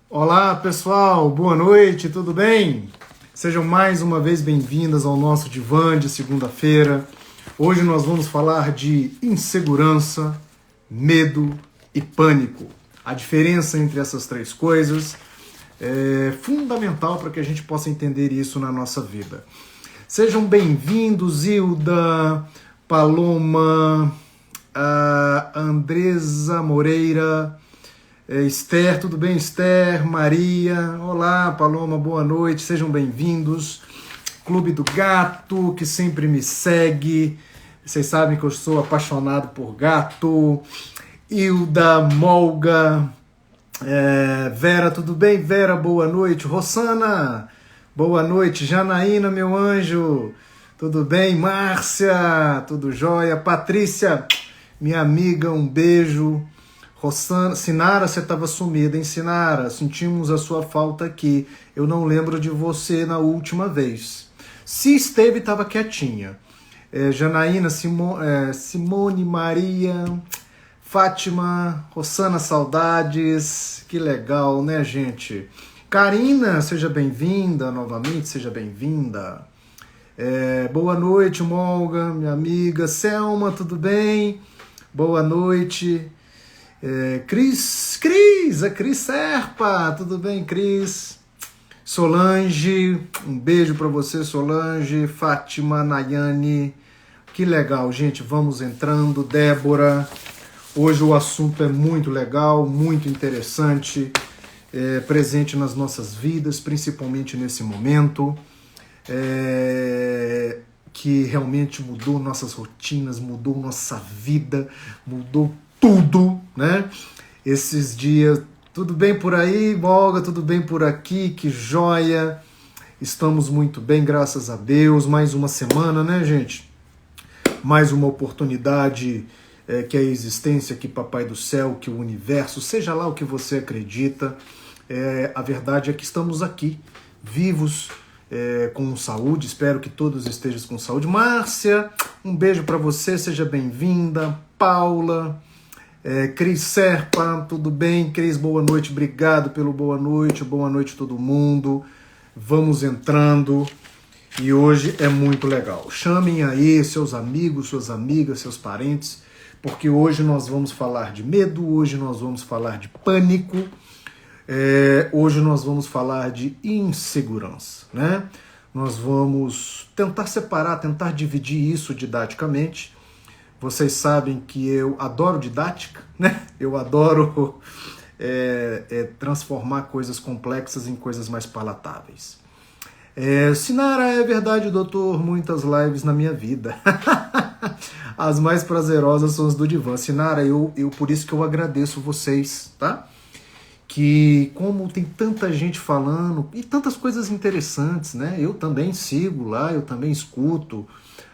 Olá pessoal, boa noite, tudo bem? Sejam mais uma vez bem-vindas ao nosso divã de segunda-feira. Hoje nós vamos falar de insegurança, medo e pânico. A diferença entre essas três coisas é fundamental para que a gente possa entender isso na nossa vida. Sejam bem-vindos, Hilda, Paloma, a Andresa Moreira, Esther, tudo bem, Esther? Maria, olá, Paloma, boa noite, sejam bem-vindos. Clube do Gato, que sempre me segue, vocês sabem que eu sou apaixonado por gato. Hilda, Molga, Vera, tudo bem? Vera, boa noite. Rossana, boa noite. Janaína, meu anjo, tudo bem? Márcia, tudo jóia? Patrícia, minha amiga, um beijo. Rossana, Sinara, você estava sumida, hein, Sinara? Sentimos a sua falta aqui. Eu não lembro de você na última vez. Se esteve, estava quietinha. Janaína, Simone, Maria, Fátima, Rossana, saudades. Que legal, né, gente? Karina, seja bem-vinda novamente, seja bem-vinda. Boa noite, Molga, minha amiga. Selma, tudo bem? Boa noite. Cris Serpa, tudo bem, Cris? Solange, um beijo para você, Solange. Fátima, Nayane, que legal, gente, vamos entrando. Débora, hoje o assunto é muito legal, muito interessante, presente nas nossas vidas, principalmente nesse momento, que realmente mudou nossas rotinas, mudou nossa vida, mudou tudo, né? Esses dias, tudo bem por aí, Olga? Tudo bem por aqui? Que joia! Estamos muito bem, graças a Deus. Mais uma semana, né, gente? Mais uma oportunidade que a existência, que Papai do Céu, que o universo, seja lá o que você acredita, a verdade é que estamos aqui, vivos, com saúde. Espero que todos estejam com saúde. Márcia, um beijo para você, seja bem-vinda. Paula, Cris Serpa, tudo bem? Cris, boa noite, obrigado pelo boa noite todo mundo. Vamos entrando e hoje é muito legal. Chamem aí seus amigos, suas amigas, seus parentes, porque hoje nós vamos falar de medo, hoje nós vamos falar de pânico, hoje nós vamos falar de insegurança, né? Nós vamos tentar separar, tentar dividir isso didaticamente. Vocês sabem que eu adoro didática, né? Eu adoro transformar coisas complexas em coisas mais palatáveis. Sinara, é verdade, doutor, muitas lives na minha vida. As mais prazerosas são as do divã. Sinara, eu por isso que eu agradeço vocês, tá? Que como tem tanta gente falando e tantas coisas interessantes, né? Eu também sigo lá, eu também escuto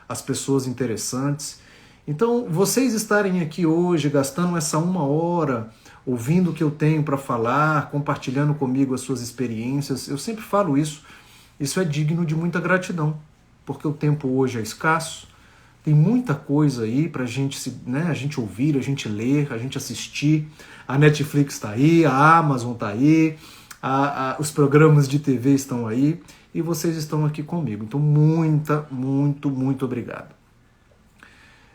as pessoas interessantes. Então, vocês estarem aqui hoje, gastando essa 1 hora, ouvindo o que eu tenho para falar, compartilhando comigo as suas experiências, eu sempre falo isso é digno de muita gratidão, porque o tempo hoje é escasso, tem muita coisa aí para a gente ouvir, a gente ler, a gente assistir. A Netflix está aí, a Amazon está aí, os programas de TV estão aí, e vocês estão aqui comigo. Então, muito obrigado.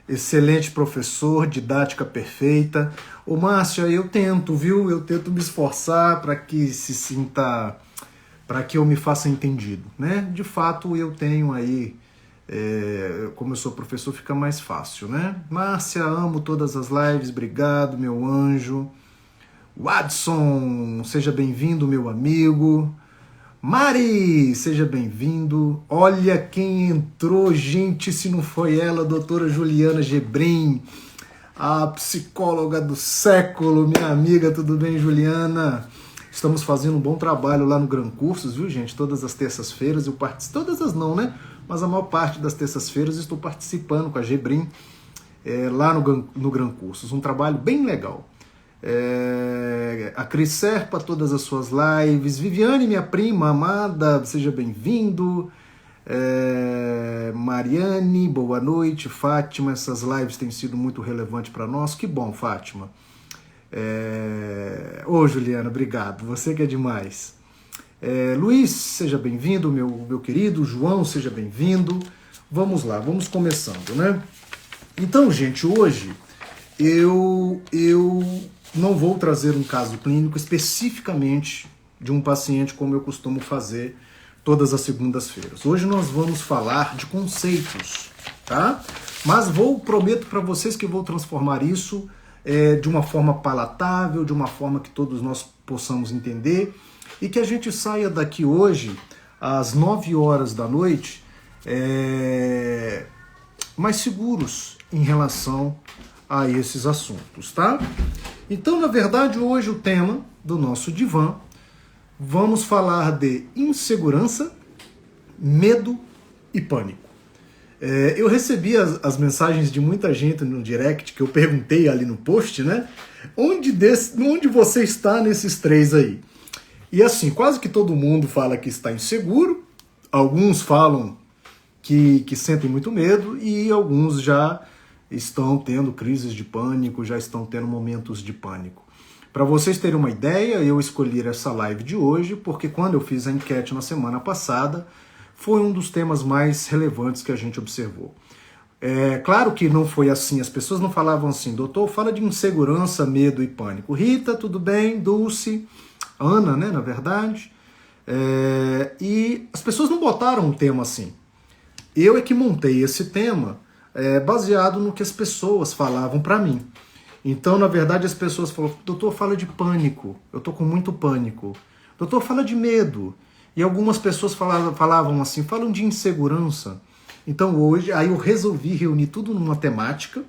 Excelente professor, didática perfeita. Ô Márcia, eu tento, viu? Eu tento me esforçar para que se sinta, para que eu me faça entendido, né? De fato, eu tenho aí, como eu sou professor, fica mais fácil, né? Márcia, amo todas as lives, obrigado, meu anjo. Watson, seja bem-vindo, meu amigo. Mari, seja bem-vindo. Olha quem entrou, gente, se não foi ela, a doutora Juliana Gebrim, a psicóloga do século, minha amiga, tudo bem, Juliana? Estamos fazendo um bom trabalho lá no Gran Cursos, viu, gente? Todas as terças-feiras eu participo, todas as não, né? Mas a maior parte das terças-feiras estou participando com a Gebrim lá no Gran Cursos, um trabalho bem legal. A Cris Serpa, todas as suas lives. Viviane, minha prima amada, seja bem-vindo. Mariane, boa noite. Fátima, essas lives têm sido muito relevantes para nós. Que bom, Fátima. Ô, Juliana, obrigado. Você que é demais. Luiz, seja bem-vindo, meu querido. João, seja bem-vindo. Vamos lá, vamos começando, né? Então, gente, hoje eu não vou trazer um caso clínico especificamente de um paciente como eu costumo fazer todas as segundas-feiras. Hoje nós vamos falar de conceitos, tá? Mas prometo para vocês que vou transformar isso de uma forma palatável, de uma forma que todos nós possamos entender e que a gente saia daqui hoje às 9 horas da noite mais seguros em relação a esses assuntos, tá? Então, na verdade, hoje o tema do nosso divã, vamos falar de insegurança, medo e pânico. Eu recebi as mensagens de muita gente no direct, que eu perguntei ali no post, né? Onde você está nesses três aí? E assim, quase que todo mundo fala que está inseguro, alguns falam que sentem muito medo e alguns já estão tendo crises de pânico, já estão tendo momentos de pânico. Para vocês terem uma ideia, eu escolhi essa live de hoje porque quando eu fiz a enquete na semana passada, foi um dos temas mais relevantes que a gente observou. Claro que não foi assim, as pessoas não falavam assim, doutor, fala de insegurança, medo e pânico. Rita, tudo bem? Dulce, Ana, né, na verdade. E as pessoas não botaram um tema assim. Eu é que montei esse tema baseado no que as pessoas falavam para mim. Então, na verdade, as pessoas falaram, doutor, fala de pânico, eu tô com muito pânico. Doutor, fala de medo. E algumas pessoas falavam assim, falam de insegurança. Então hoje, aí eu resolvi reunir tudo numa temática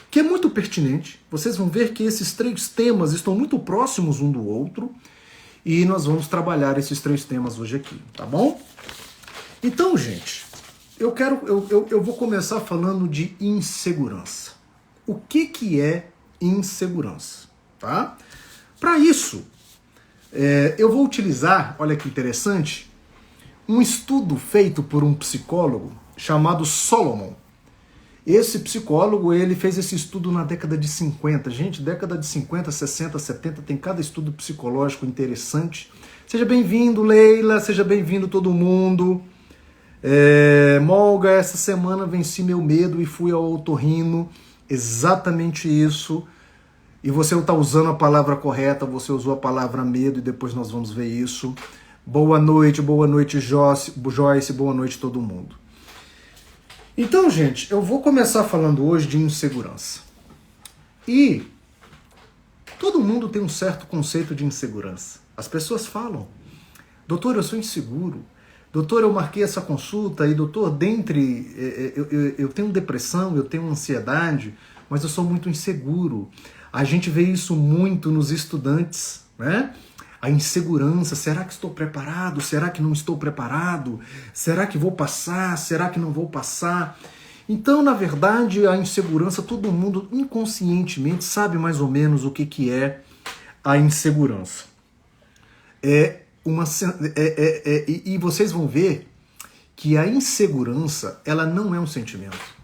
que é muito pertinente. Vocês vão ver que esses três temas estão muito próximos um do outro e nós vamos trabalhar esses três temas hoje aqui, tá bom? Então, gente, eu vou começar falando de insegurança. O que é insegurança, tá? Para isso, eu vou utilizar, olha que interessante, um estudo feito por um psicólogo chamado Solomon. Esse psicólogo, ele fez esse estudo na década de 50. Gente, década de 50, 60, 70, tem cada estudo psicológico interessante. Seja bem-vindo, Leila, seja bem-vindo todo mundo. Molga, essa semana venci meu medo e fui ao otorrino. Exatamente isso. E você está usando a palavra correta, você usou a palavra medo e depois nós vamos ver isso. Boa noite Joyce, boa noite todo mundo. Então, gente, eu vou começar falando hoje de insegurança. E todo mundo tem um certo conceito de insegurança. As pessoas falam, doutor, eu sou inseguro. Doutor, eu marquei essa consulta e doutor, eu tenho depressão, eu tenho ansiedade, mas eu sou muito inseguro. A gente vê isso muito nos estudantes, né? A insegurança, será que estou preparado? Será que não estou preparado? Será que vou passar? Será que não vou passar? Então, na verdade, a insegurança, todo mundo inconscientemente sabe mais ou menos o que é a insegurança. E vocês vão ver que a insegurança, ela não é um sentimento.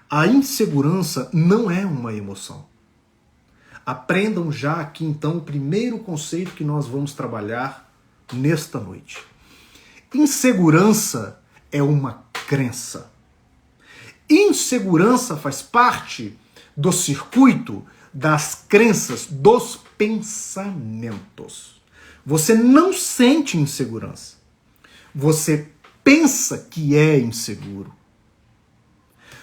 A insegurança não é uma emoção. Aprendam já aqui, então, o primeiro conceito que nós vamos trabalhar nesta noite. Insegurança é uma crença. Insegurança faz parte do circuito das crenças, dos pensamentos. Você não sente insegurança. Você pensa que é inseguro.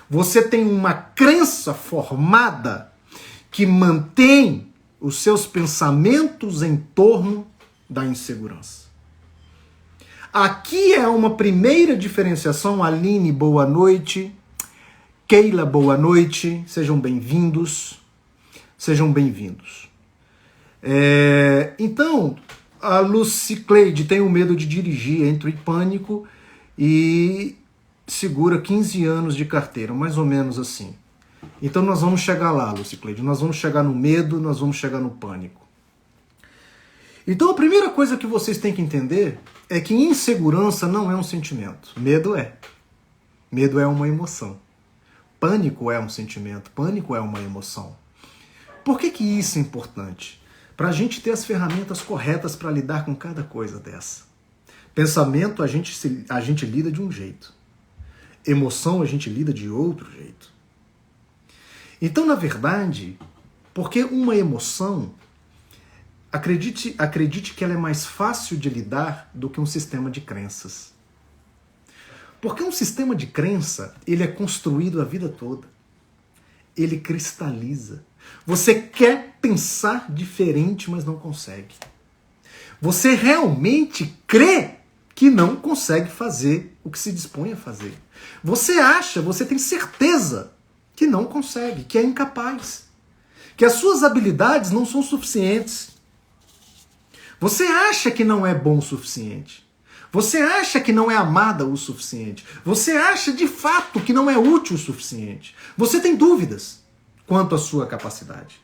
Você tem uma crença formada que mantém os seus pensamentos em torno da insegurança. Aqui é uma primeira diferenciação. Aline, boa noite. Keila, boa noite. Sejam bem-vindos. Sejam bem-vindos. Então, a Lucicleide tem o medo de dirigir, entra em pânico e segura 15 anos de carteira, mais ou menos assim. Então nós vamos chegar lá, Lucicleide. Nós vamos chegar no medo, nós vamos chegar no pânico. Então a primeira coisa que vocês têm que entender é que insegurança não é um sentimento. Medo é. Medo é uma emoção. Pânico é um sentimento. Pânico é uma emoção. Por que isso é importante? Para a gente ter as ferramentas corretas para lidar com cada coisa dessa. Pensamento a gente lida de um jeito. Emoção a gente lida de outro jeito. Então, na verdade, porque uma emoção, acredite que ela é mais fácil de lidar do que um sistema de crenças. Porque um sistema de crença, ele é construído a vida toda. Ele cristaliza. Você quer pensar diferente, mas não consegue. Você realmente crê que não consegue fazer o que se dispõe a fazer. Você tem certeza que não consegue, que é incapaz, que as suas habilidades não são suficientes. Você acha que não é bom o suficiente. Você acha que não é amada o suficiente. Você acha de fato que não é útil o suficiente. Você tem dúvidas quanto à sua capacidade.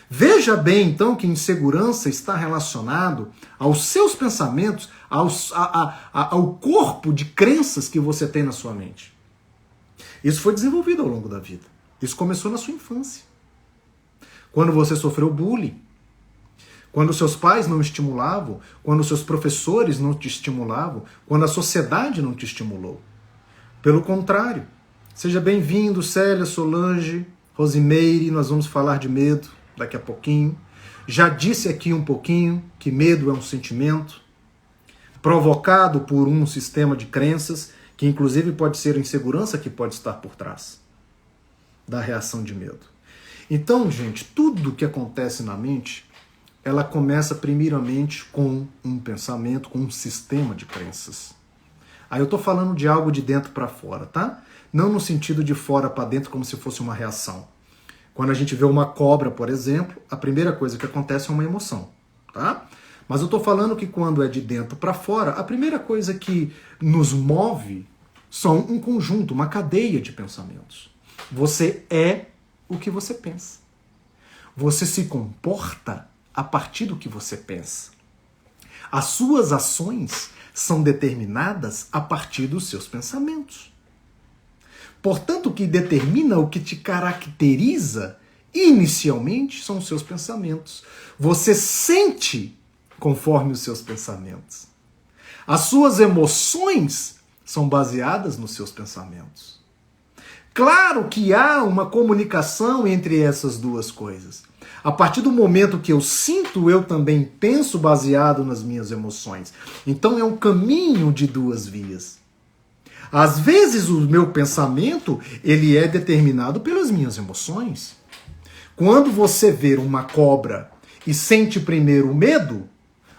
Veja bem, então, que insegurança está relacionado aos seus pensamentos, ao corpo de crenças que você tem na sua mente. Isso foi desenvolvido ao longo da vida. Isso começou na sua infância. Quando você sofreu bullying, quando seus pais não estimulavam, quando seus professores não te estimulavam, quando a sociedade não te estimulou. Pelo contrário, seja bem-vindo, Célia, Solange, Rosimeire, nós vamos falar de medo daqui a pouquinho. Já disse aqui um pouquinho que medo é um sentimento provocado por um sistema de crenças, que inclusive pode ser a insegurança que pode estar por trás da reação de medo. Então, gente, tudo que acontece na mente, ela começa primeiramente com um pensamento, com um sistema de crenças. Aí eu tô falando de algo de dentro para fora, tá? Não no sentido de fora para dentro como se fosse uma reação. Quando a gente vê uma cobra, por exemplo, a primeira coisa que acontece é uma emoção, tá? Mas eu tô falando que quando é de dentro para fora, a primeira coisa que nos move são um conjunto, uma cadeia de pensamentos. Você é o que você pensa. Você se comporta a partir do que você pensa. As suas ações são determinadas a partir dos seus pensamentos. Portanto, o que determina, o que te caracteriza, inicialmente, são os seus pensamentos. Você sente conforme os seus pensamentos. As suas emoções são baseadas nos seus pensamentos. Claro que há uma comunicação entre essas duas coisas. A partir do momento que eu sinto, eu também penso baseado nas minhas emoções. Então é um caminho de duas vias. Às vezes o meu pensamento, ele é determinado pelas minhas emoções. Quando você vê uma cobra e sente primeiro o medo,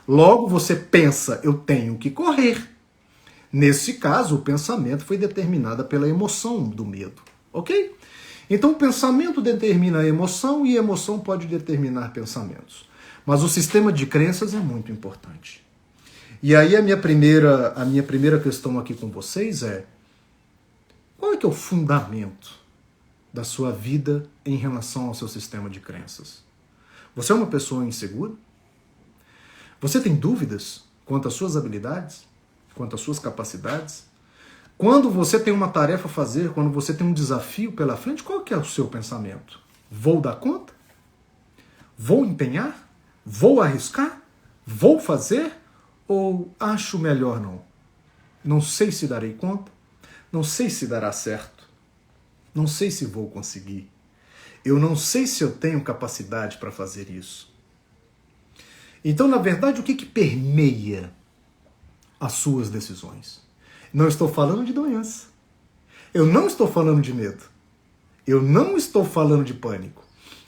logo você pensa, eu tenho que correr. Nesse caso, o pensamento foi determinado pela emoção do medo, ok? Então o pensamento determina a emoção e a emoção pode determinar pensamentos. Mas o sistema de crenças é muito importante. E aí a minha primeira questão aqui com vocês é: qual é que é o fundamento da sua vida em relação ao seu sistema de crenças? Você é uma pessoa insegura? Você tem dúvidas quanto às suas habilidades? Quanto às suas capacidades? Quando você tem uma tarefa a fazer, quando você tem um desafio pela frente, qual que é o seu pensamento? Vou dar conta? Vou empenhar? Vou arriscar? Vou fazer? Ou acho melhor não? Não sei se darei conta? Não sei se dará certo? Não sei se vou conseguir? Eu não sei se eu tenho capacidade para fazer isso. Então, na verdade, o que permeia as suas decisões? Não estou falando de doença. Eu não estou falando de medo. Eu não estou falando de pânico.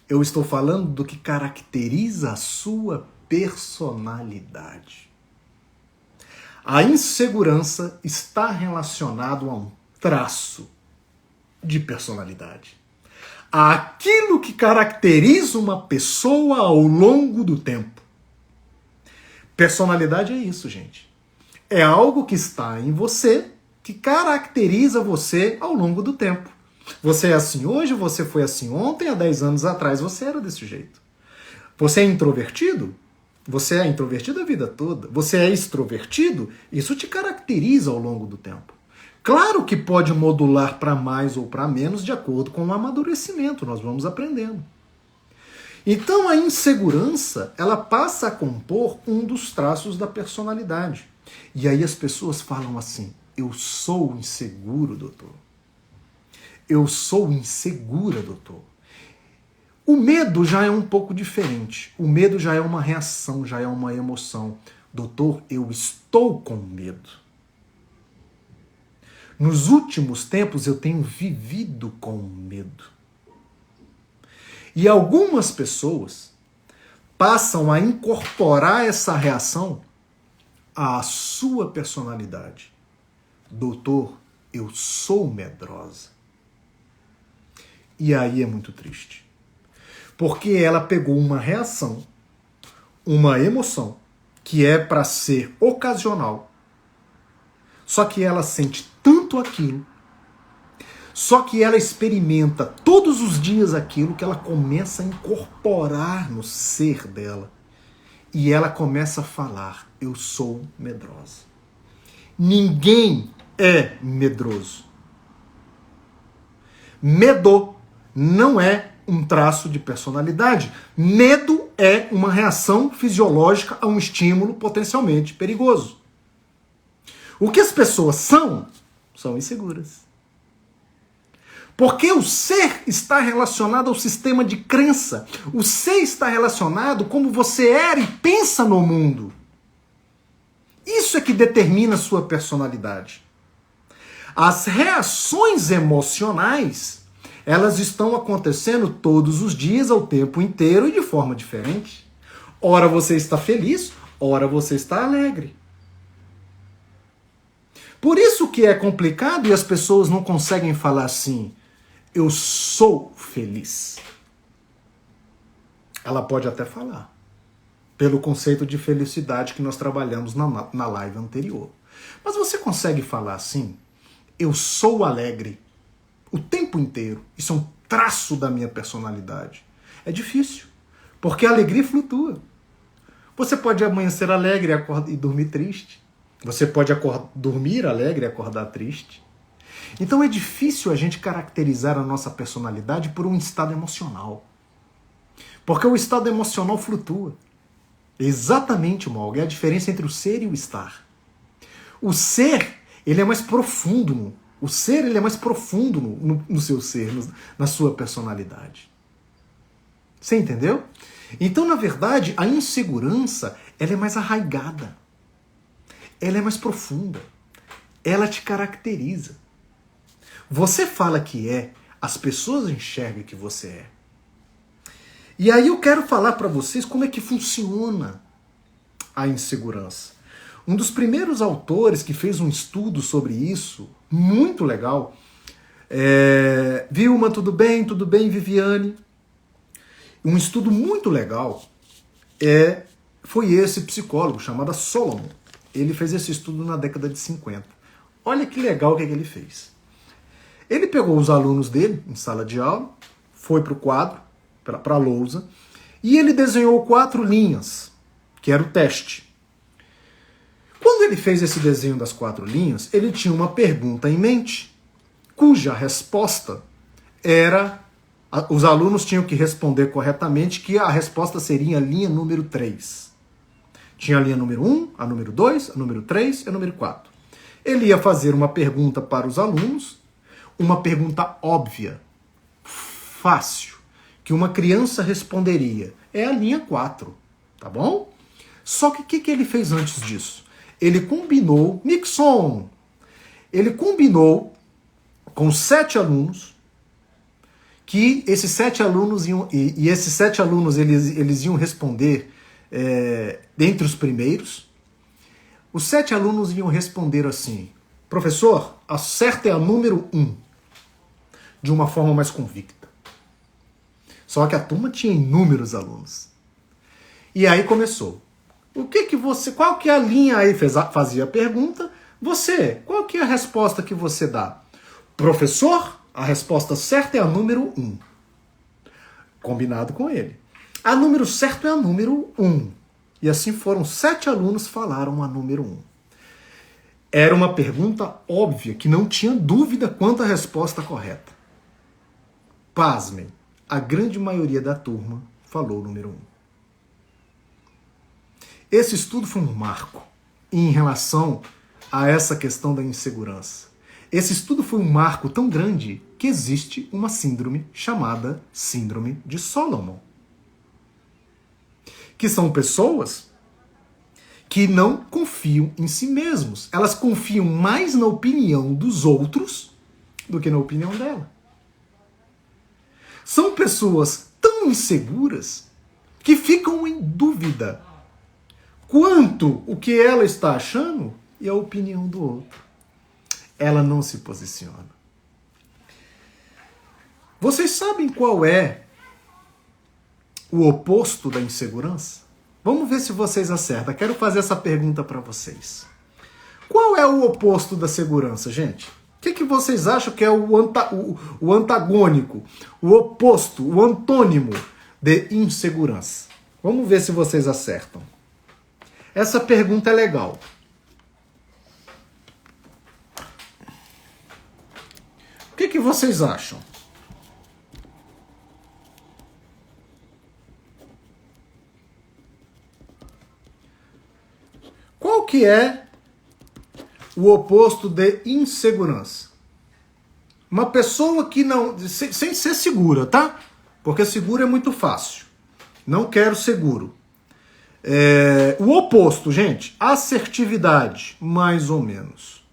Eu estou falando do que caracteriza a sua personalidade. A insegurança está relacionada a um traço de personalidade. Aquilo que caracteriza uma pessoa ao longo do tempo. Personalidade é isso, gente. É algo que está em você, que caracteriza você ao longo do tempo. Você é assim hoje, você foi assim ontem, há 10 anos atrás você era desse jeito. Você é introvertido? Você é introvertido a vida toda. Você é extrovertido? Isso te caracteriza ao longo do tempo. Claro que pode modular para mais ou para menos de acordo com o amadurecimento, nós vamos aprendendo. Então a insegurança, ela passa a compor um dos traços da personalidade. E aí as pessoas falam assim: eu sou inseguro, doutor. Eu sou insegura, doutor. O medo já é um pouco diferente. O medo já é uma reação, já é uma emoção. Doutor, eu estou com medo. Nos últimos tempos eu tenho vivido com medo. E algumas pessoas passam a incorporar essa reação à sua personalidade. Doutor, eu sou medrosa. E aí é muito triste. Porque ela pegou uma reação, uma emoção, que é para ser ocasional. Só que ela sente tanto aquilo, só que ela experimenta todos os dias aquilo, que ela começa a incorporar no ser dela. E ela começa a falar: eu sou medrosa. Ninguém é medroso. Medo não é um traço de personalidade. Medo é uma reação fisiológica a um estímulo potencialmente perigoso. O que as pessoas são inseguras. Porque o ser está relacionado ao sistema de crença. O ser está relacionado como você era e pensa no mundo. Isso é que determina a sua personalidade. As reações emocionais, elas estão acontecendo todos os dias, ao tempo inteiro e de forma diferente. Ora você está feliz, ora você está alegre. Por isso que é complicado e as pessoas não conseguem falar assim: eu sou feliz. Ela pode até falar, pelo conceito de felicidade que nós trabalhamos na live anterior. Mas você consegue falar assim: eu sou alegre o tempo inteiro? Isso é um traço da minha personalidade. É difícil, porque a alegria flutua. Você pode amanhecer alegre e dormir triste. Você pode dormir alegre e acordar triste. Então é difícil a gente caracterizar a nossa personalidade por um estado emocional. Porque o estado emocional flutua. Exatamente, Maug, é a diferença entre o ser e o estar. O ser, ele é mais profundo. O ser, ele é mais profundo no seu ser, na sua personalidade. Você entendeu? Então, na verdade, a insegurança, ela é mais arraigada. Ela é mais profunda. Ela te caracteriza. Você fala que é, as pessoas enxergam que você é. E aí eu quero falar para vocês como é que funciona a insegurança. Um dos primeiros autores que fez um estudo sobre isso, muito legal, Vilma, tudo bem? Tudo bem, Viviane? Um estudo muito legal foi esse psicólogo chamado Solomon. Ele fez esse estudo na década de 50. Olha que legal o que ele fez. Ele pegou os alunos dele em sala de aula, foi para o quadro, para a lousa, e ele desenhou 4 linhas, que era o teste. Quando ele fez esse desenho das 4 linhas, ele tinha uma pergunta em mente, cuja resposta era... Os alunos tinham que responder corretamente, que a resposta seria a linha número 3. Tinha a linha número 1, a número 2, a número 3 e a número 4. Ele ia fazer uma pergunta para os alunos, uma pergunta óbvia, fácil, que uma criança responderia. É a linha 4, tá bom? Só que o que ele fez antes disso? Ele combinou, Nixon, ele combinou com 7 alunos, que esses 7 alunos iam, e esses 7 alunos eles iam responder dentre os primeiros. Os 7 alunos iam responder assim: professor, a certa é a número 1, de uma forma mais convicta. Só que a turma tinha inúmeros alunos. E aí começou. Qual que é a linha aí? Fazia a pergunta. Você, qual que é a resposta que você dá? Professor, a resposta certa é a número 1. Combinado com ele. A número certo é a número 1. E assim foram 7 alunos falaram a número 1. Era uma pergunta óbvia, que não tinha dúvida quanto à resposta correta. Pasmem, a grande maioria da turma falou o número 1. Esse estudo foi um marco em relação a essa questão da insegurança. Esse estudo foi um marco tão grande que existe uma síndrome chamada Síndrome de Solomon. Que são pessoas que não confiam em si mesmos. Elas confiam mais na opinião dos outros do que na opinião dela. São pessoas tão inseguras que ficam em dúvida quanto o que ela está achando e a opinião do outro. Ela não se posiciona. Vocês sabem qual é o oposto da insegurança? Vamos ver se vocês acertam. Quero fazer essa pergunta para vocês. Qual é o oposto da segurança, gente? O que vocês acham que é o antagônico, o oposto, o antônimo de insegurança? Vamos ver se vocês acertam. Essa pergunta é legal. O que vocês acham? Qual que é o oposto de insegurança? Uma pessoa que não... Sem ser segura, tá? Porque seguro é muito fácil. Não quero seguro. O oposto, gente. Assertividade, mais ou menos.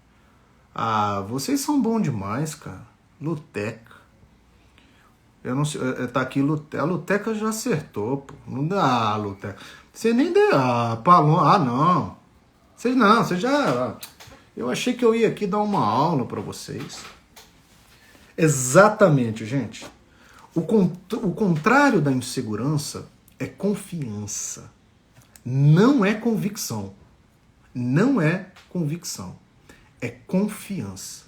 Ah, vocês são bons demais, cara. Luteca. Eu não sei... Tá aqui, Luteca. A Luteca já acertou, pô. Não dá, Luteca. Você nem deu... Paloma. Não. Você já... Eu achei que eu ia aqui dar uma aula para vocês. Exatamente, gente. O contrário da insegurança é confiança. Não é convicção. Não é convicção. É confiança.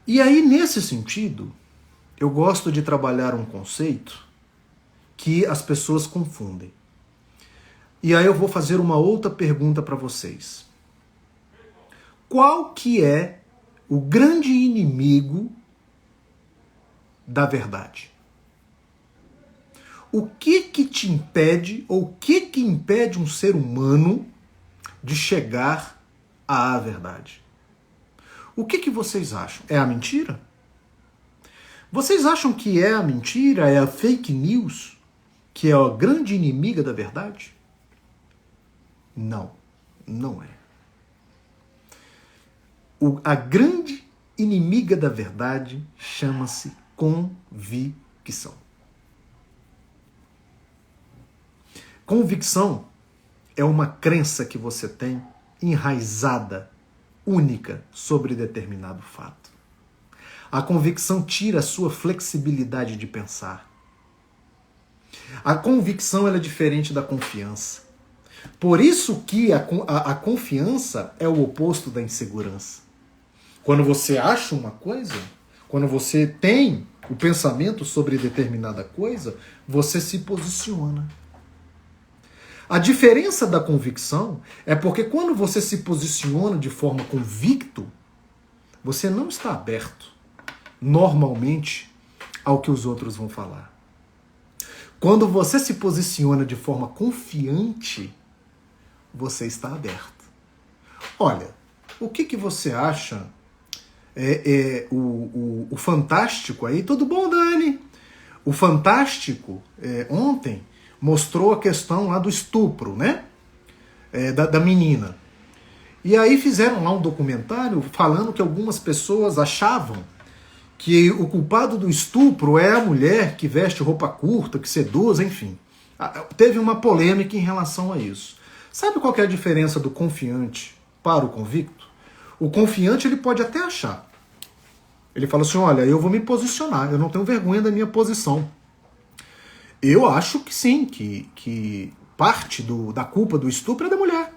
E aí, nesse sentido, eu gosto de trabalhar um conceito que as pessoas confundem. E aí eu vou fazer uma outra pergunta para vocês. Qual que é o grande inimigo da verdade? O que te impede, ou o que impede um ser humano de chegar à verdade? O que vocês acham? É a mentira? Vocês acham que é a mentira, é a fake news, que é a grande inimiga da verdade? Não, não é. A grande inimiga da verdade chama-se convicção. Convicção é uma crença que você tem enraizada, única, sobre determinado fato. A convicção tira a sua flexibilidade de pensar. A convicção ela é diferente da confiança. Por isso que a confiança é o oposto da insegurança. Quando você acha uma coisa, quando você tem o pensamento sobre determinada coisa, você se posiciona. A diferença da convicção é porque quando você se posiciona de forma convicto, você não está aberto, normalmente, ao que os outros vão falar. Quando você se posiciona de forma confiante, você está aberto. Olha, o que você acha o Fantástico aí? Tudo bom, Dani? O Fantástico, ontem, mostrou a questão lá do estupro, né? Da menina. E aí fizeram lá um documentário falando que algumas pessoas achavam que o culpado do estupro é a mulher que veste roupa curta, que seduz, enfim. Teve uma polêmica em relação a isso. Sabe qual que é a diferença do confiante para o convicto? O confiante ele pode até achar. Ele fala assim, olha, eu vou me posicionar, eu não tenho vergonha da minha posição. Eu acho que sim, que parte da culpa do estupro é da mulher,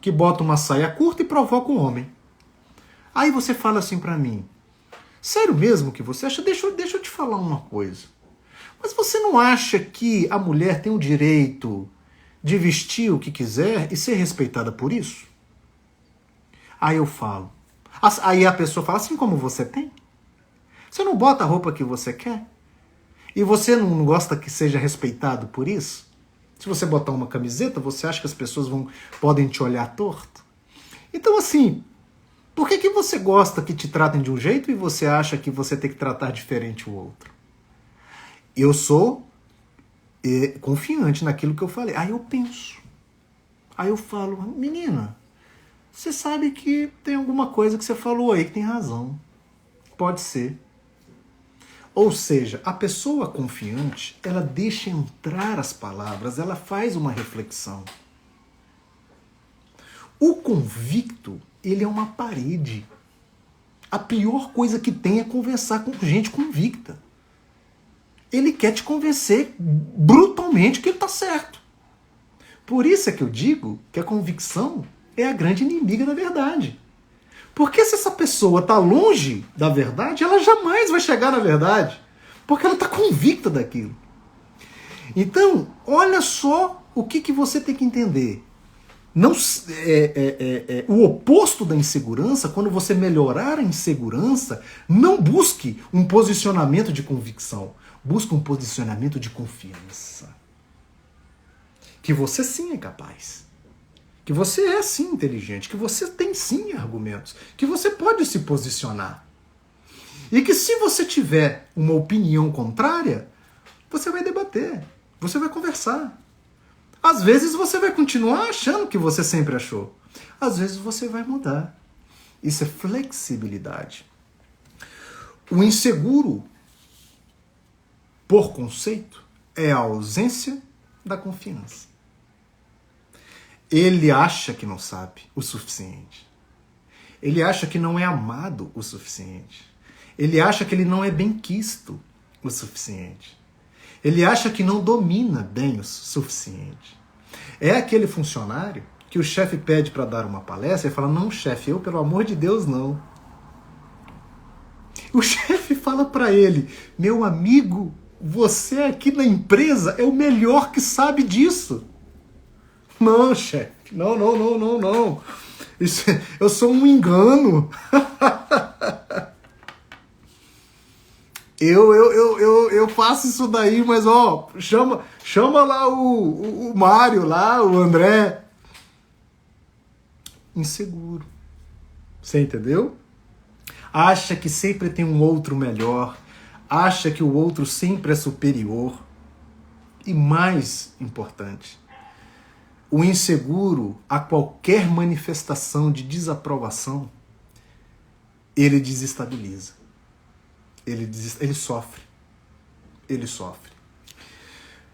que bota uma saia curta e provoca um homem. Aí você fala assim pra mim, sério mesmo que você acha? Deixa eu te falar uma coisa. Mas você não acha que a mulher tem o direito de vestir o que quiser e ser respeitada por isso? Aí eu falo. Aí a pessoa fala, assim como você tem? Você não bota a roupa que você quer? E você não gosta que seja respeitado por isso? Se você botar uma camiseta, você acha que as pessoas podem te olhar torto? Então, assim, por que você gosta que te tratem de um jeito e você acha que você tem que tratar diferente o outro? Eu sou confiante naquilo que eu falei. Aí eu penso. Aí eu falo, menina, você sabe que tem alguma coisa que você falou aí que tem razão. Pode ser. Ou seja, a pessoa confiante, ela deixa entrar as palavras, ela faz uma reflexão. O convicto, ele é uma parede. A pior coisa que tem é conversar com gente convicta. Ele quer te convencer brutalmente que ele está certo. Por isso é que eu digo que a convicção é a grande inimiga da verdade. Porque se essa pessoa está longe da verdade, ela jamais vai chegar na verdade. Porque ela está convicta daquilo. Então, olha só o que você tem que entender. Não, o oposto da insegurança, quando você melhorar a insegurança, não busque um posicionamento de convicção. Busque um posicionamento de confiança. Que você sim é capaz. Que você é sim inteligente. Que você tem sim argumentos. Que você pode se posicionar. E que se você tiver uma opinião contrária, você vai debater. Você vai conversar. Às vezes você vai continuar achando que você sempre achou. Às vezes você vai mudar. Isso é flexibilidade. O inseguro, por conceito, é a ausência da confiança. Ele acha que não sabe o suficiente. Ele acha que não é amado o suficiente. Ele acha que ele não é benquisto o suficiente. Ele acha que não domina bem o suficiente. É aquele funcionário que o chefe pede para dar uma palestra e fala, não, chefe, eu, pelo amor de Deus, não. O chefe fala para ele, meu amigo, você aqui na empresa é o melhor que sabe disso. Não, chefe, não. Eu sou um engano. Eu faço isso daí, mas ó, chama lá o Mário, lá, o André. Inseguro. Você entendeu? Acha que sempre tem um outro melhor. Acha que o outro sempre é superior. E mais importante, o inseguro, a qualquer manifestação de desaprovação, ele desestabiliza. Ele sofre. Ele sofre.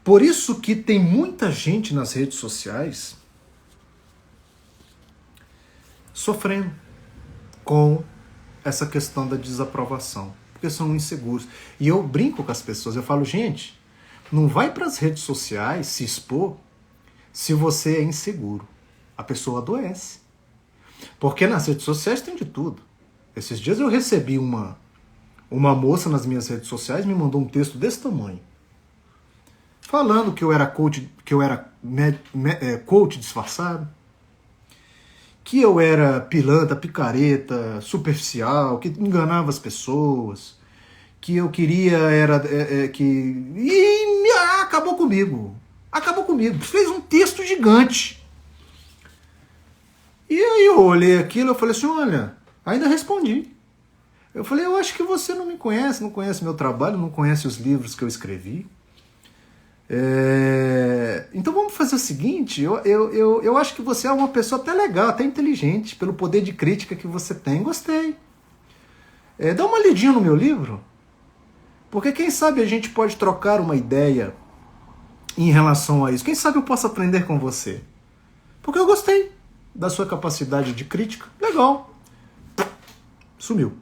Por isso que tem muita gente nas redes sociais sofrendo com essa questão da desaprovação. Porque são inseguros. E eu brinco com as pessoas. Eu falo, gente, não vai para as redes sociais se expor se você é inseguro. A pessoa adoece. Porque nas redes sociais tem de tudo. Esses dias eu recebi uma moça nas minhas redes sociais me mandou um texto desse tamanho, falando que eu era coach, coach disfarçado, que eu era pilantra, picareta, superficial, que enganava as pessoas, que eu queria acabou comigo. Acabou comigo. Fez um texto gigante. E aí eu olhei aquilo e falei assim, olha, ainda respondi. Eu falei, eu acho que você não me conhece, não conhece meu trabalho, não conhece os livros que eu escrevi. Então vamos fazer o seguinte, eu acho que você é uma pessoa até legal, até inteligente, pelo poder de crítica que você tem. Gostei. Dá uma lidinha no meu livro, porque quem sabe a gente pode trocar uma ideia em relação a isso. Quem sabe eu posso aprender com você. Porque eu gostei da sua capacidade de crítica. Legal. Sumiu.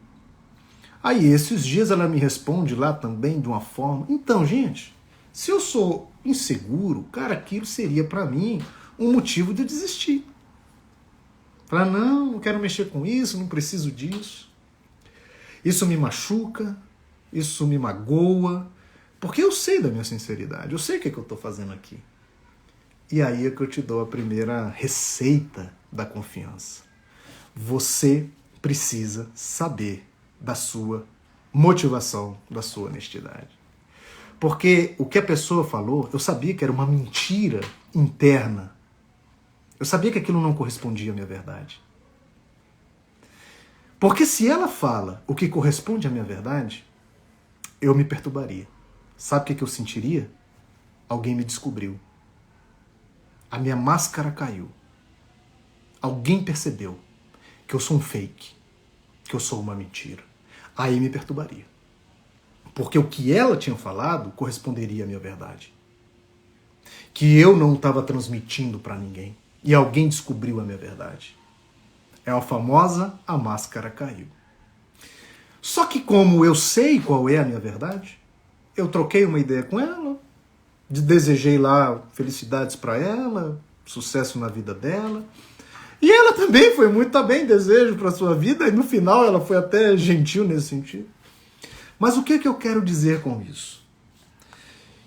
Aí, esses dias ela me responde lá também de uma forma... Então, gente, se eu sou inseguro, cara, aquilo seria para mim um motivo de desistir. Falar, não quero mexer com isso, não preciso disso. Isso me machuca, isso me magoa, porque eu sei da minha sinceridade, eu sei o que eu estou fazendo aqui. E aí é que eu te dou a primeira receita da confiança. Você precisa saber da sua motivação, da sua honestidade. Porque o que a pessoa falou, eu sabia que era uma mentira interna. Eu sabia que aquilo não correspondia à minha verdade. Porque se ela fala o que corresponde à minha verdade, eu me perturbaria. Sabe o que eu sentiria? Alguém me descobriu. A minha máscara caiu. Alguém percebeu que eu sou um fake, que eu sou uma mentira. Aí me perturbaria. Porque o que ela tinha falado corresponderia à minha verdade. Que eu não estava transmitindo para ninguém. E alguém descobriu a minha verdade. É a famosa, a máscara caiu. Só que como eu sei qual é a minha verdade, eu troquei uma ideia com ela, desejei lá felicidades para ela, sucesso na vida dela. E ela também foi muito bem, desejo para sua vida, e no final ela foi até gentil nesse sentido. Mas o que é que eu quero dizer com isso?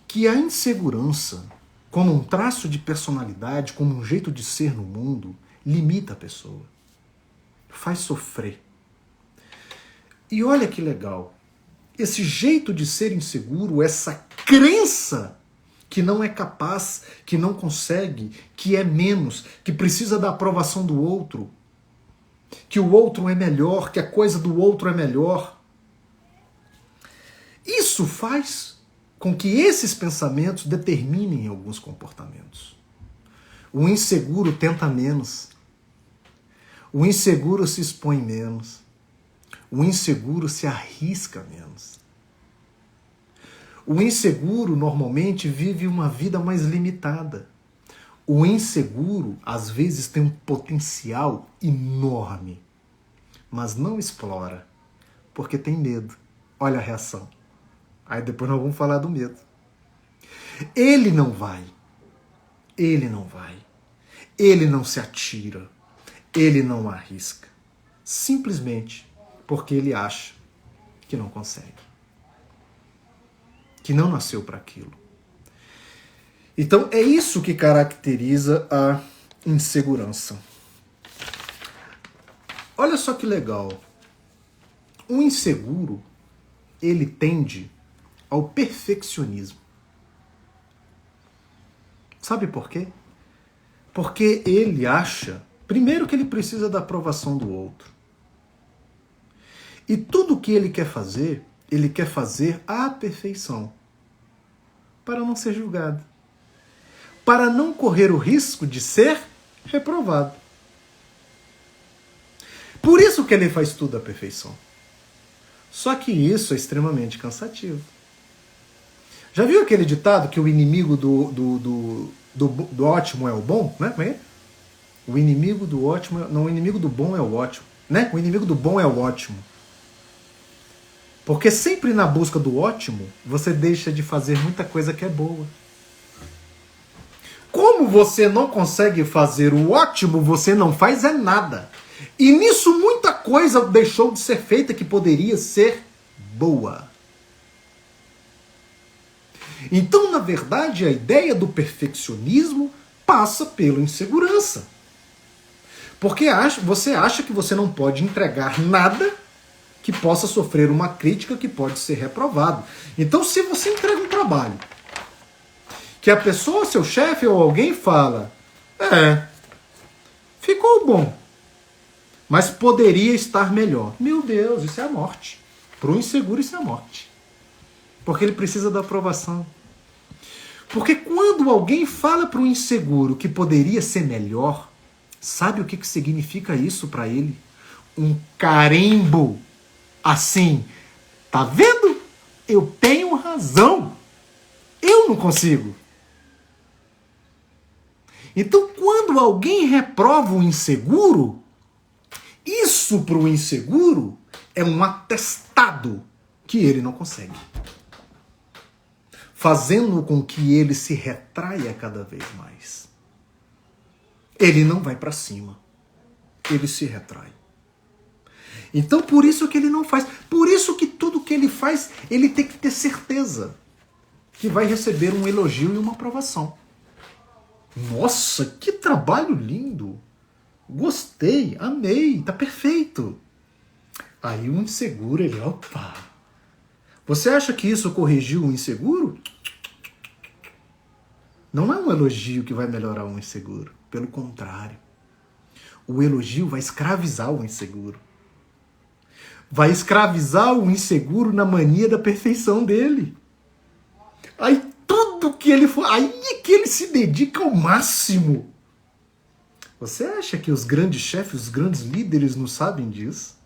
Que a insegurança, como um traço de personalidade, como um jeito de ser no mundo, limita a pessoa. Faz sofrer. E olha que legal. Esse jeito de ser inseguro, essa crença que não é capaz, que não consegue, que é menos, que precisa da aprovação do outro, que o outro é melhor, que a coisa do outro é melhor. Isso faz com que esses pensamentos determinem alguns comportamentos. O inseguro tenta menos. O inseguro se expõe menos. O inseguro se arrisca menos. O inseguro normalmente vive uma vida mais limitada. O inseguro, às vezes, tem um potencial enorme, mas não explora, porque tem medo. Olha a reação. Aí depois nós vamos falar do medo. Ele não vai. Ele não vai. Ele não se atira. Ele não arrisca. Simplesmente porque ele acha que não consegue. Que não nasceu para aquilo. Então é isso que caracteriza a insegurança. Olha só que legal. O inseguro, ele tende ao perfeccionismo. Sabe por quê? Porque ele acha, primeiro, que ele precisa da aprovação do outro. E tudo que ele quer fazer à perfeição, para não ser julgado, para não correr o risco de ser reprovado. Por isso que ele faz tudo à perfeição. Só que isso é extremamente cansativo. Já viu aquele ditado que o inimigo do ótimo é o bom? Né? O inimigo do ótimo... Não, o inimigo do bom é o ótimo. Né? O inimigo do bom é o ótimo. Porque sempre na busca do ótimo, você deixa de fazer muita coisa que é boa. Como você não consegue fazer o ótimo, você não faz é nada. E nisso muita coisa deixou de ser feita que poderia ser boa. Então, na verdade, a ideia do perfeccionismo passa pela insegurança. Porque você acha que você não pode entregar nada que possa sofrer uma crítica que pode ser reprovado. Então, se você entrega um trabalho que a pessoa, seu chefe ou alguém fala, ficou bom, mas poderia estar melhor. Meu Deus, isso é a morte. Para o inseguro, isso é a morte. Porque ele precisa da aprovação. Porque quando alguém fala para o inseguro que poderia ser melhor, sabe o que significa isso para ele? Um carimbo. Assim, tá vendo? Eu tenho razão. Eu não consigo. Então, quando alguém reprova o inseguro, isso para o inseguro é um atestado que ele não consegue. Fazendo com que ele se retraia cada vez mais. Ele não vai para cima. Ele se retrai. Então, por isso que ele não faz. Por isso que tudo que ele faz, ele tem que ter certeza que vai receber um elogio e uma aprovação. Nossa, que trabalho lindo! Gostei, amei, tá perfeito. Aí o inseguro, ele, opa, Você acha que isso corrigiu o inseguro? Não é um elogio que vai melhorar o inseguro. Pelo contrário. O elogio vai escravizar o inseguro. Vai escravizar o inseguro na mania da perfeição dele. Aí tudo que ele for, aí é que ele se dedica ao máximo. Você acha que os grandes chefes, os grandes líderes não sabem disso?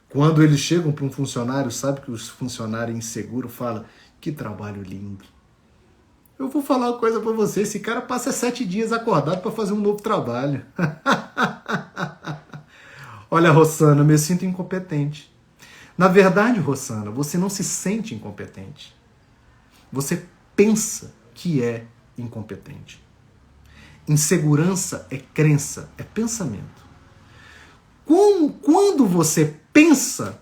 Quando eles chegam para um funcionário, sabe que o funcionário inseguro fala: que trabalho lindo. Eu vou falar uma coisa para você, esse cara passa 7 dias acordado para fazer um novo trabalho. Olha, Rosana, eu me sinto incompetente. Na verdade, Rosana, você não se sente incompetente. Você pensa que é incompetente. Insegurança é crença, é pensamento. Quando você pensa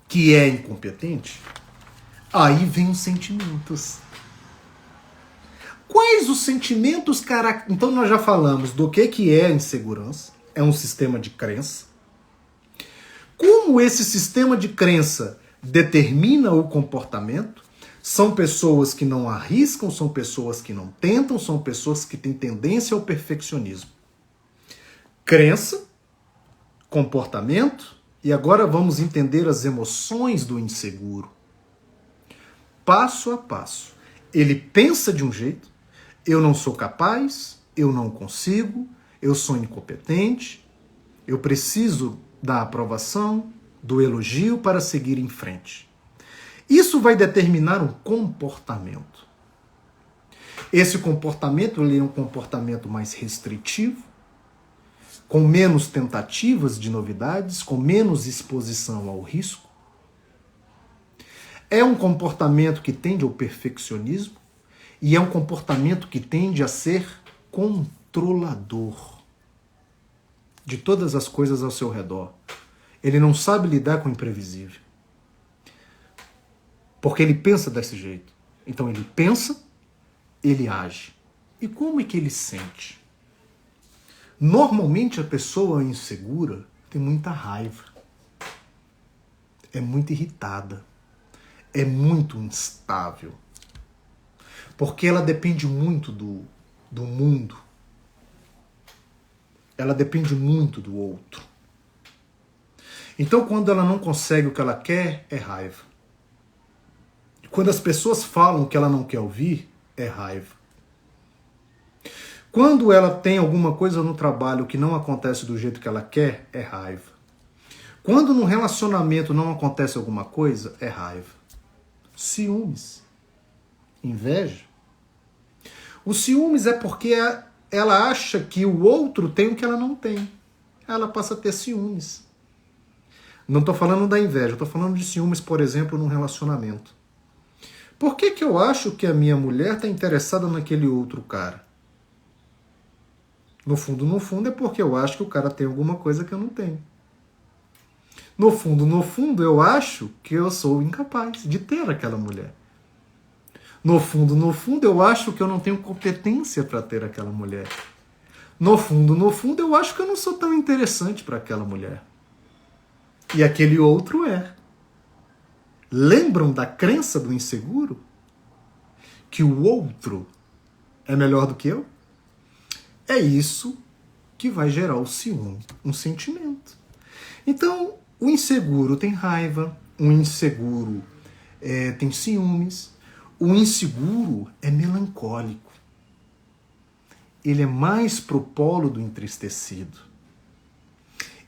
que é incompetente, aí vem os sentimentos. Quais os sentimentos Então nós já falamos do que é insegurança. É um sistema de crença. Como esse sistema de crença determina o comportamento? São pessoas que não arriscam, são pessoas que não tentam, são pessoas que têm tendência ao perfeccionismo. Crença, comportamento, e agora vamos entender as emoções do inseguro. Passo a passo. Ele pensa de um jeito: eu não sou capaz, eu não consigo, eu sou incompetente, eu preciso da aprovação, do elogio para seguir em frente. Isso vai determinar um comportamento. Esse comportamento ele é um comportamento mais restritivo, com menos tentativas de novidades, com menos exposição ao risco. É um comportamento que tende ao perfeccionismo e é um comportamento que tende a ser controlador de todas as coisas ao seu redor. Ele não sabe lidar com o imprevisível. Porque ele pensa desse jeito. Então ele pensa, ele age. E como é que ele sente? Normalmente a pessoa insegura tem muita raiva. É muito irritada. É muito instável. Porque ela depende muito do mundo. Ela depende muito do outro. Então, quando ela não consegue o que ela quer, é raiva. Quando as pessoas falam o que ela não quer ouvir, é raiva. Quando ela tem alguma coisa no trabalho que não acontece do jeito que ela quer, é raiva. Quando no relacionamento não acontece alguma coisa, é raiva. Ciúmes. Inveja. O ciúmes é porque ela acha que o outro tem o que ela não tem. Ela passa a ter ciúmes. Não estou falando da inveja, estou falando de ciúmes, por exemplo, num relacionamento. Por que eu acho que a minha mulher está interessada naquele outro cara? No fundo, é porque eu acho que o cara tem alguma coisa que eu não tenho. No fundo, eu acho que eu sou incapaz de ter aquela mulher. No fundo, eu acho que eu não tenho competência para ter aquela mulher. No fundo, eu acho que eu não sou tão interessante para aquela mulher. E aquele outro é. Lembram da crença do inseguro? Que o outro é melhor do que eu? É isso que vai gerar o ciúme, um sentimento. Então, o inseguro tem raiva, o inseguro tem ciúmes, o inseguro é melancólico. Ele é mais pro polo do entristecido.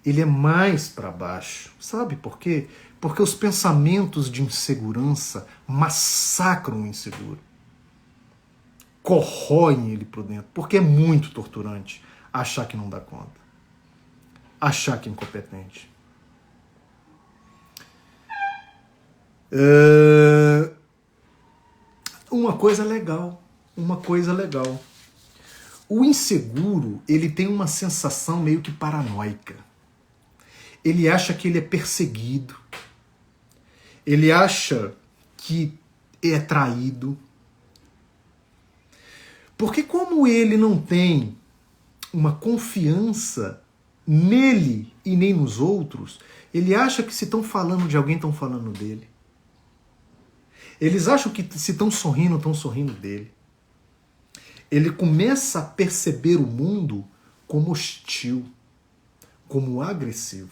Ele é mais para baixo. Sabe por quê? Porque os pensamentos de insegurança massacram o inseguro. Corroem ele por dentro. Porque é muito torturante achar que não dá conta. Achar que é incompetente. Uma coisa legal. O inseguro, ele tem uma sensação meio que paranoica. Ele acha que ele é perseguido. Ele acha que é traído. Porque como ele não tem uma confiança nele e nem nos outros, ele acha que se estão falando de alguém, estão falando dele. Eles acham que se estão sorrindo dele. Ele começa a perceber o mundo como hostil, como agressivo.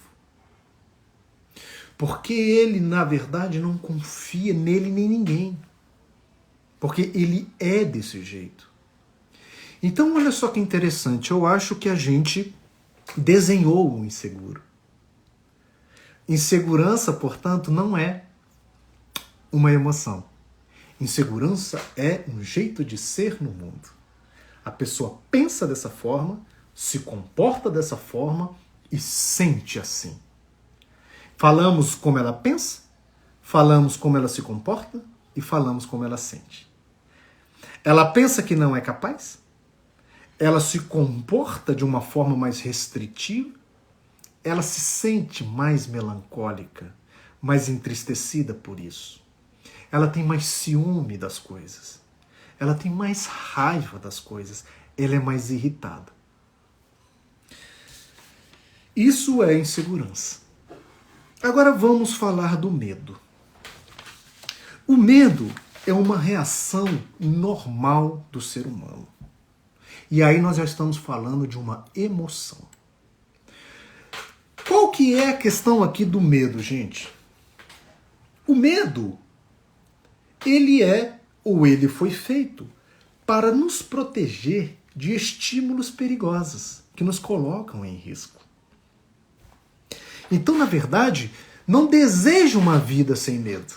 Porque ele, na verdade, não confia nele nem ninguém. Porque ele é desse jeito. Então, olha só que interessante. Eu acho que a gente desenhou o inseguro. Insegurança, portanto, não é uma emoção. Insegurança é um jeito de ser no mundo. A pessoa pensa dessa forma, se comporta dessa forma e sente assim. Falamos como ela pensa, falamos como ela se comporta e falamos como ela sente. Ela pensa que não é capaz, ela se comporta de uma forma mais restritiva, ela se sente mais melancólica, mais entristecida por isso. Ela tem mais ciúme das coisas. Ela tem mais raiva das coisas. Ela é mais irritada. Isso é insegurança. Agora vamos falar do medo. O medo é uma reação normal do ser humano. E aí nós já estamos falando de uma emoção. Qual que é a questão aqui do medo, gente? O medo, ele é ou ele foi feito para nos proteger de estímulos perigosos que nos colocam em risco. Então, na verdade, não deseje uma vida sem medo.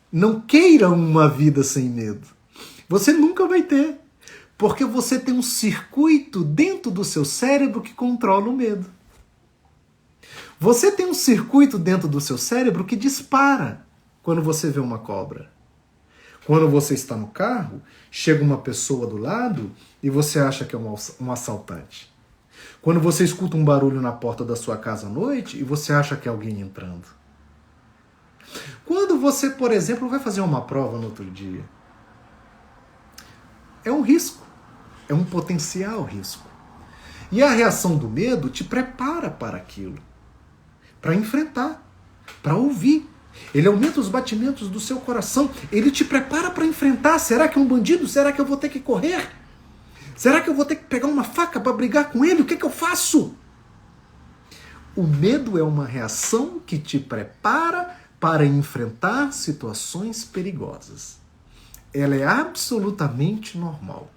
Não queira uma vida sem medo. Você nunca vai ter, porque você tem um circuito dentro do seu cérebro que controla o medo. Você tem um circuito dentro do seu cérebro que dispara quando você vê uma cobra. Quando você está no carro, chega uma pessoa do lado e você acha que é um assaltante. Quando você escuta um barulho na porta da sua casa à noite e você acha que é alguém entrando. Quando você, por exemplo, vai fazer uma prova no outro dia, é um risco, é um potencial risco. E a reação do medo te prepara para aquilo, para enfrentar, para ouvir. Ele aumenta os batimentos do seu coração, ele te prepara para enfrentar. Será que é um bandido? Será que eu vou ter que correr? Será que eu vou ter que pegar uma faca para brigar com ele? O que é que eu faço? O medo é uma reação que te prepara para enfrentar situações perigosas. Ela é absolutamente normal.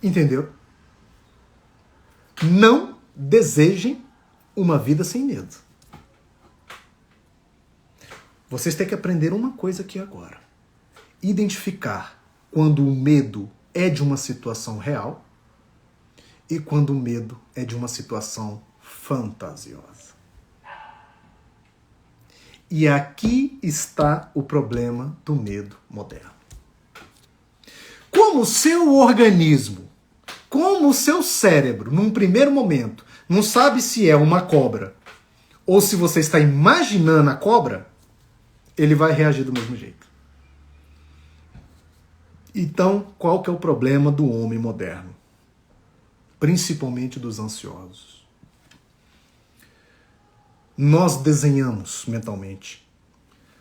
Entendeu? Não desejem uma vida sem medo. Vocês têm que aprender uma coisa aqui agora. Identificar quando o medo é de uma situação real e quando o medo é de uma situação fantasiosa. E aqui está o problema do medo moderno. Como o seu organismo, como o seu cérebro, num primeiro momento, não sabe se é uma cobra ou se você está imaginando a cobra, ele vai reagir do mesmo jeito. Então, qual que é o problema do homem moderno? Principalmente dos ansiosos. Nós desenhamos mentalmente.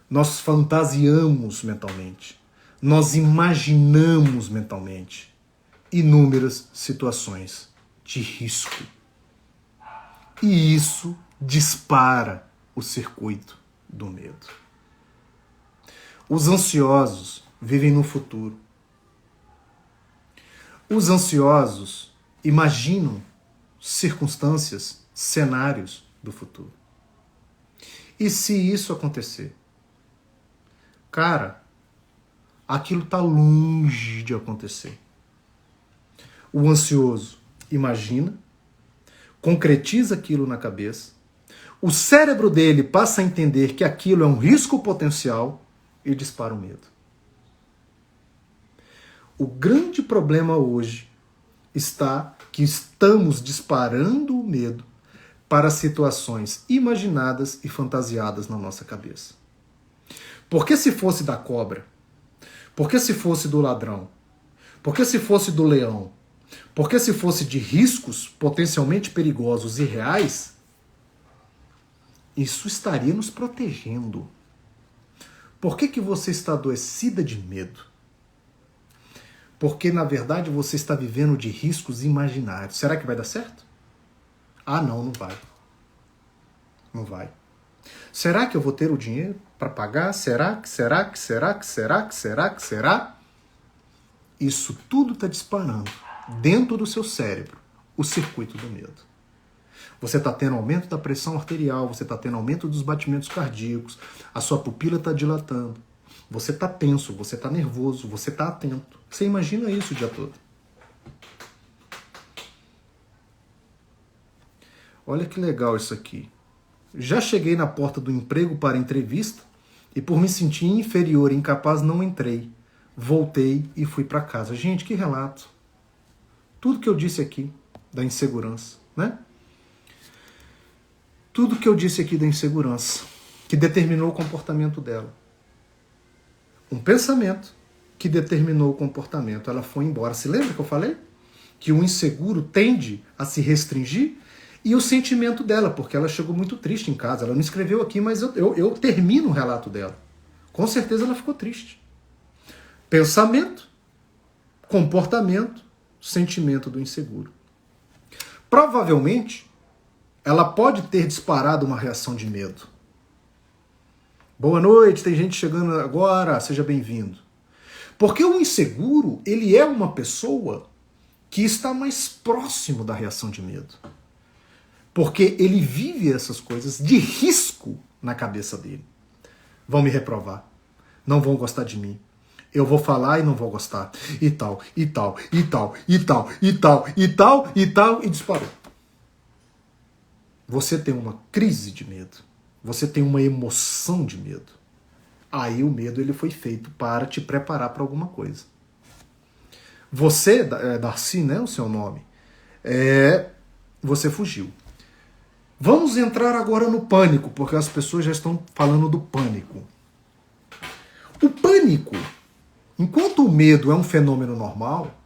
Nós fantasiamos mentalmente. Nós imaginamos mentalmente inúmeras situações de risco. E isso dispara o circuito do medo. Os ansiosos vivem no futuro. Os ansiosos imaginam circunstâncias, cenários do futuro. E se isso acontecer? Cara, aquilo está longe de acontecer. O ansioso imagina, concretiza aquilo na cabeça, o cérebro dele passa a entender que aquilo é um risco potencial e dispara o medo. O grande problema hoje está que estamos disparando o medo para situações imaginadas e fantasiadas na nossa cabeça. Porque se fosse da cobra, porque se fosse do ladrão, porque se fosse do leão, porque se fosse de riscos potencialmente perigosos e reais, isso estaria nos protegendo. Por que você está adoecida de medo? Porque, na verdade, você está vivendo de riscos imaginários. Será que vai dar certo? Ah, não, não vai. Não vai. Será que eu vou ter o dinheiro para pagar? Será? Isso tudo está disparando dentro do seu cérebro, o circuito do medo. Você está tendo aumento da pressão arterial, você está tendo aumento dos batimentos cardíacos, a sua pupila está dilatando, você está tenso, você está nervoso, você está atento. Você imagina isso o dia todo. Olha que legal isso aqui. Já cheguei na porta do emprego para entrevista e por me sentir inferior e incapaz não entrei. Voltei e fui para casa. Gente, que relato. Tudo que eu disse aqui da insegurança, né? Tudo que eu disse aqui da insegurança, que determinou o comportamento dela. Um pensamento que determinou o comportamento. Ela foi embora. Se lembra que eu falei? Que o inseguro tende a se restringir? E o sentimento dela, porque ela chegou muito triste em casa. Ela não escreveu aqui, mas eu termino o relato dela. Com certeza ela ficou triste. Pensamento, comportamento, sentimento do inseguro. Provavelmente, ela pode ter disparado uma reação de medo. Boa noite, tem gente chegando agora, seja bem-vindo. Porque o inseguro, ele é uma pessoa que está mais próximo da reação de medo. Porque ele vive essas coisas de risco na cabeça dele. Vão me reprovar, não vão gostar de mim. Eu vou falar e não vou gostar. E tal, e tal, e tal, e tal, e tal, e tal, e tal, e disparou. Você tem uma crise de medo. Você tem uma emoção de medo. Aí o medo ele foi feito para te preparar para alguma coisa. Você, Darcy, né, o seu nome, você fugiu. Vamos entrar agora no pânico, porque as pessoas já estão falando do pânico. O pânico, enquanto o medo é um fenômeno normal,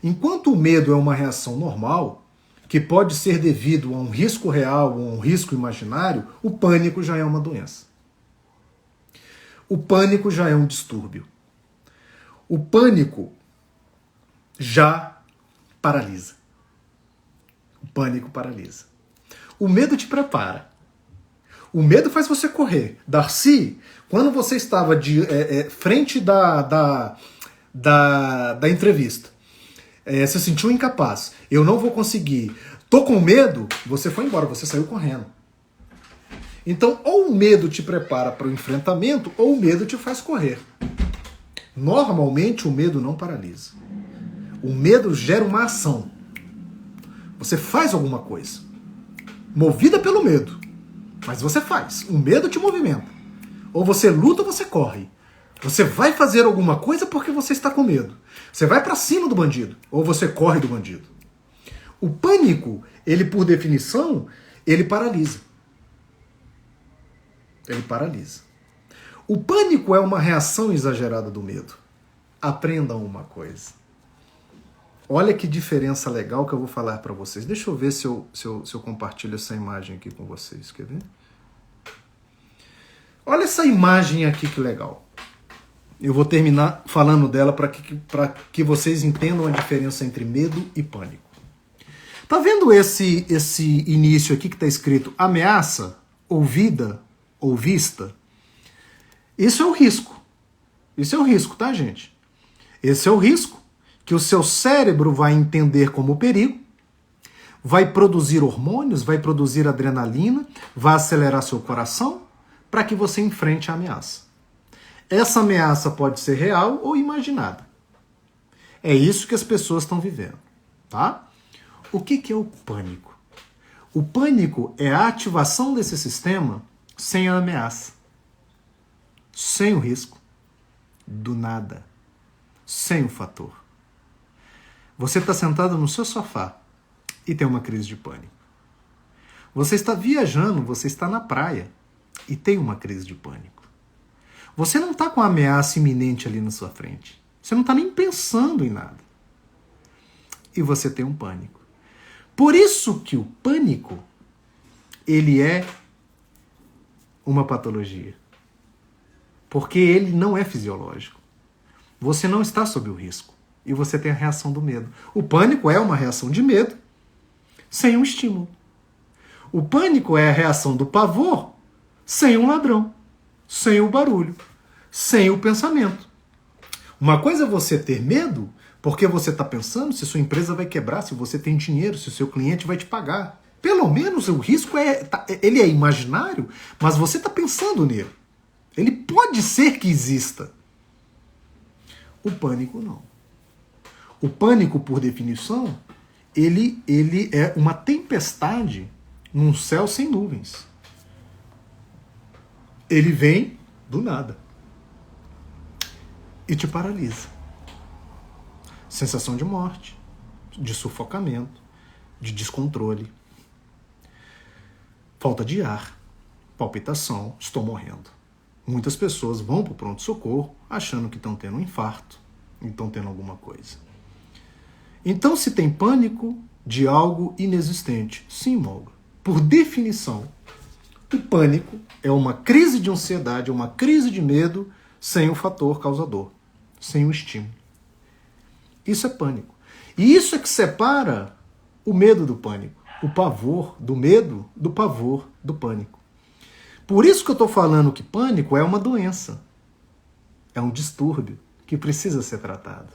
enquanto o medo é uma reação normal, que pode ser devido a um risco real ou a um risco imaginário, o pânico já é uma doença. O pânico já é um distúrbio. O pânico já paralisa. O pânico paralisa. O medo te prepara. O medo faz você correr. Darcy, quando você estava de frente da entrevista, você sentiu incapaz, eu não vou conseguir, tô com medo, você foi embora, você saiu correndo. Então, ou o medo te prepara para o enfrentamento, ou o medo te faz correr. Normalmente, o medo não paralisa. O medo gera uma ação. Você faz alguma coisa, movida pelo medo, mas você faz. O medo te movimenta. Ou você luta ou você corre. Você vai fazer alguma coisa porque você está com medo. Você vai para cima do bandido, ou você corre do bandido. O pânico, ele por definição, ele paralisa. Ele paralisa. O pânico é uma reação exagerada do medo. Aprendam uma coisa. Olha que diferença legal que eu vou falar para vocês. Deixa eu ver se eu compartilho essa imagem aqui com vocês. Quer ver? Olha essa imagem aqui que legal. Eu vou terminar falando dela para que vocês entendam a diferença entre medo e pânico. Tá vendo esse início aqui que está escrito ameaça, ouvida ou vista? Isso é o risco. Isso é o risco, tá, gente? Esse é o risco que o seu cérebro vai entender como perigo, vai produzir hormônios, vai produzir adrenalina, vai acelerar seu coração para que você enfrente a ameaça. Essa ameaça pode ser real ou imaginada. É isso que as pessoas estão vivendo, tá? O que é o pânico? O pânico é a ativação desse sistema sem a ameaça, sem o risco, do nada, sem o fator. Você está sentado no seu sofá e tem uma crise de pânico. Você está viajando, você está na praia e tem uma crise de pânico. Você não está com a ameaça iminente ali na sua frente. Você não está nem pensando em nada. E você tem um pânico. Por isso que o pânico, ele é uma patologia. Porque ele não é fisiológico. Você não está sob o risco. E você tem a reação do medo. O pânico é uma reação de medo sem um estímulo. O pânico é a reação do pavor sem um ladrão, sem o barulho, sem o pensamento. Uma coisa é você ter medo porque você está pensando se sua empresa vai quebrar, se você tem dinheiro, se o seu cliente vai te pagar. Pelo menos o risco ele é imaginário, mas você está pensando nele. Ele pode ser que exista. O pânico não. O pânico, por definição, ele é uma tempestade num céu sem nuvens. Ele vem do nada e te paralisa. Sensação de morte, de sufocamento, de descontrole, falta de ar, palpitação, estou morrendo. Muitas pessoas vão para o pronto-socorro achando que estão tendo um infarto, estão tendo alguma coisa. Então se tem pânico de algo inexistente. Sim, Molga. Por definição, o pânico é uma crise de ansiedade, é uma crise de medo sem o fator causador, sem o estímulo. Isso é pânico. E isso é que separa o medo do pânico, o pavor do medo do pavor do pânico. Por isso que eu estou falando que pânico é uma doença, é um distúrbio que precisa ser tratado.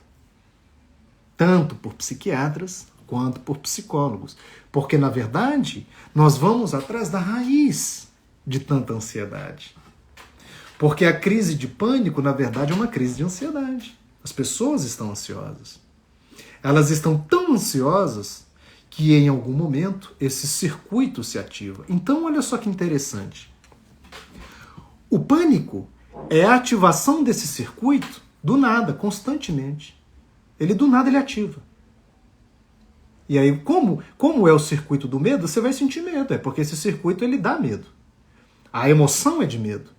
Tanto por psiquiatras quanto por psicólogos. Porque, na verdade, nós vamos atrás da raiz de tanta ansiedade. Porque a crise de pânico, na verdade, é uma crise de ansiedade. As pessoas estão ansiosas. Elas estão tão ansiosas que, em algum momento, esse circuito se ativa. Então, olha só que interessante. O pânico é a ativação desse circuito do nada, constantemente. Ele do nada ele ativa. E aí, como é o circuito do medo, você vai sentir medo. É porque esse circuito ele dá medo. A emoção é de medo.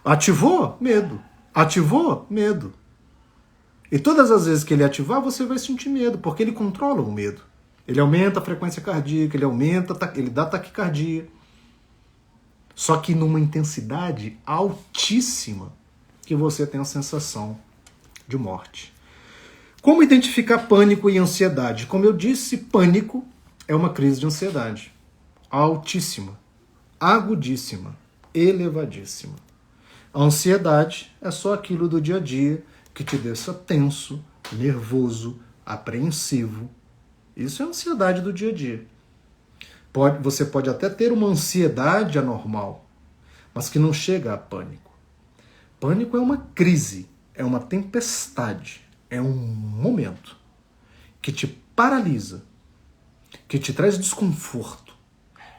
Ativou? Medo. Ativou? Medo. E todas as vezes que ele ativar, você vai sentir medo, porque ele controla o medo. Ele aumenta a frequência cardíaca, ele dá taquicardia. Só que numa intensidade altíssima que você tem a sensação de morte. Como identificar pânico e ansiedade? Como eu disse, pânico é uma crise de ansiedade. Altíssima, agudíssima, elevadíssima. A ansiedade é só aquilo do dia a dia que te deixa tenso, nervoso, apreensivo. Isso é a ansiedade do dia a dia. Você pode até ter uma ansiedade anormal, mas que não chega a pânico. Pânico é uma crise, é uma tempestade, é um momento que te paralisa, que te traz desconforto,